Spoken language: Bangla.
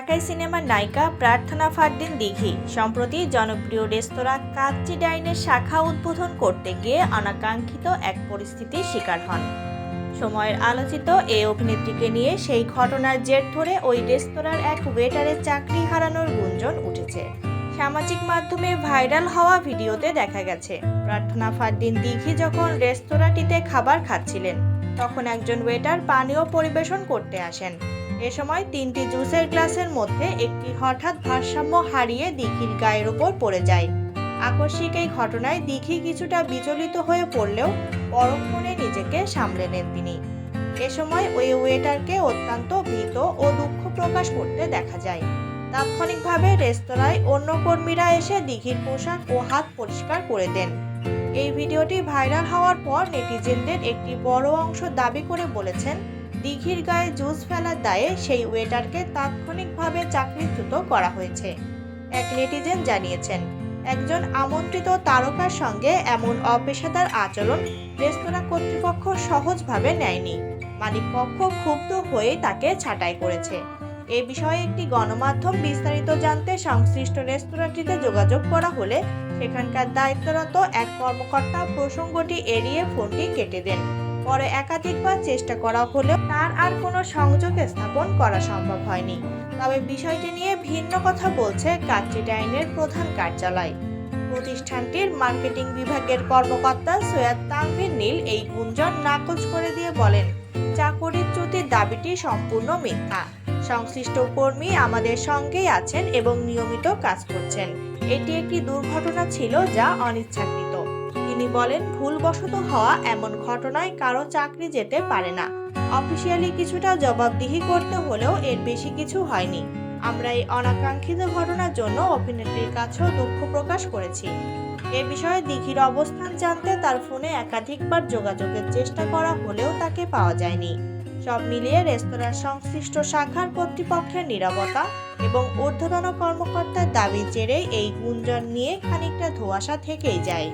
ঢাকাই সিনেমার নায়িকা প্রার্থনা ফারদিন দিঘি সম্প্রতি জনপ্রিয় রেস্তোরাঁ কাচ্চি ডাইনের শাখা উদ্বোধন করতে গিয়ে অনাকাঙ্ক্ষিত এক পরিস্থিতির শিকার হন। সময়ের আলোচিত এই অভিনেত্রীকে নিয়ে সেই ঘটনার জের ধরে ওই রেস্তোরাঁর এক ওয়েটারের চাকরি হারানোর গুঞ্জন উঠেছে। সামাজিক মাধ্যমে ভাইরাল হওয়া ভিডিওতে দেখা গেছে প্রার্থনা ফারদিন দিঘি যখন রেস্তোরাঁটিতে খাবার খাচ্ছিলেন তখন একজন ওয়েটার পানীয় পরিবেশন করতে আসেন। এ সময় 3টি জুসের গ্লাসের মধ্যে একটি হঠাৎ ভারসাম্য হারিয়ে দিঘির গায়ের উপর পড়ে যায়। আকস্মিক এই ঘটনায় দিঘি কিছুটা বিচলিত হয়ে পড়লেও পরক্ষণে নিজেকে সামলে নেন তিনি। এ সময় ওই ওয়েটারকে অত্যন্ত ভীত ও দুঃখ প্রকাশ করতে দেখা যায়। তাৎক্ষণিকভাবে রেস্তোরাঁয় অন্য কর্মীরা এসে দিঘির পোশাক ও হাত পরিষ্কার করে দেন। এই ভিডিওটি ভাইরাল হওয়ার পর নেটিজেনদের একটি বড় অংশ দাবি করে বলেছেন দিঘির গায়ে জুস ফেলার দায়ে সেই ওয়েটারকে তাৎক্ষণিকভাবে চাকরিচ্যুত করা হয়েছে। এক নেটিজেন জানিয়েছেন, একজন আমন্ত্রিত তারকার সঙ্গে এমন অপেশাদার আচরণ রেস্তোরাঁ কর্তৃপক্ষ সহজভাবে নেয়নি। মালিকপক্ষ ক্ষুব্ধ হয়ে তাকে ছাঁটাই করেছে। এ বিষয়ে একটি গণমাধ্যম বিস্তারিত জানতে সংশ্লিষ্ট রেস্তোরাঁটিতে যোগাযোগ করা হলে সেখানকার দায়িত্বরত এক কর্মকর্তা প্রসঙ্গটি এড়িয়ে ফোনটি কেটে দেন। পরে একাধিকবার চেষ্টা করা হলেও তার আর কোনো সংযোগ স্থাপন করা সম্ভব হয়নি। তবে বিষয়টি নিয়ে ভিন্ন কথা বলছে কাচ্চি ডাইনের প্রধান কার্যালয়। প্রতিষ্ঠানটির মার্কেটিং বিভাগের কর্মকর্তা সৈয়দ তানভীর নীল এই গুঞ্জন নাকচ করে দিয়ে বলেন, চাকরিচ্যুতির দাবিটি সম্পূর্ণ মিথ্যা। সংশ্লিষ্ট কর্মী আমাদের সঙ্গেই আছেন এবং নিয়মিত কাজ করছেন। এটি একটি দুর্ঘটনা ছিল যা অনিচ্ছাকৃত। তিনি বলেন, ভুলবশত হওয়া এমন ঘটনায় কারো চাকরি যেতে পারে না। অফিসিয়ালি কিছুটা জবাবদিহি করতে হলেও এর বেশি কিছু হয়নি। আমরা এই অনাকাঙ্ক্ষিত ঘটনার জন্য অভিনেত্রীর কাছেও দুঃখ প্রকাশ করেছি। এ বিষয়ে দিঘির অবস্থান জানতে তার ফোনে একাধিকবার যোগাযোগের চেষ্টা করা হলেও তাকে পাওয়া যায়নি। সব মিলিয়ে রেস্তোরাঁর সংশ্লিষ্ট শাখার কর্তৃপক্ষের নীরবতা এবং ঊর্ধ্বতন কর্মকর্তার দাবির জেরে এই গুঞ্জন নিয়ে খানিকটা ধোঁয়াশা থেকেই যায়।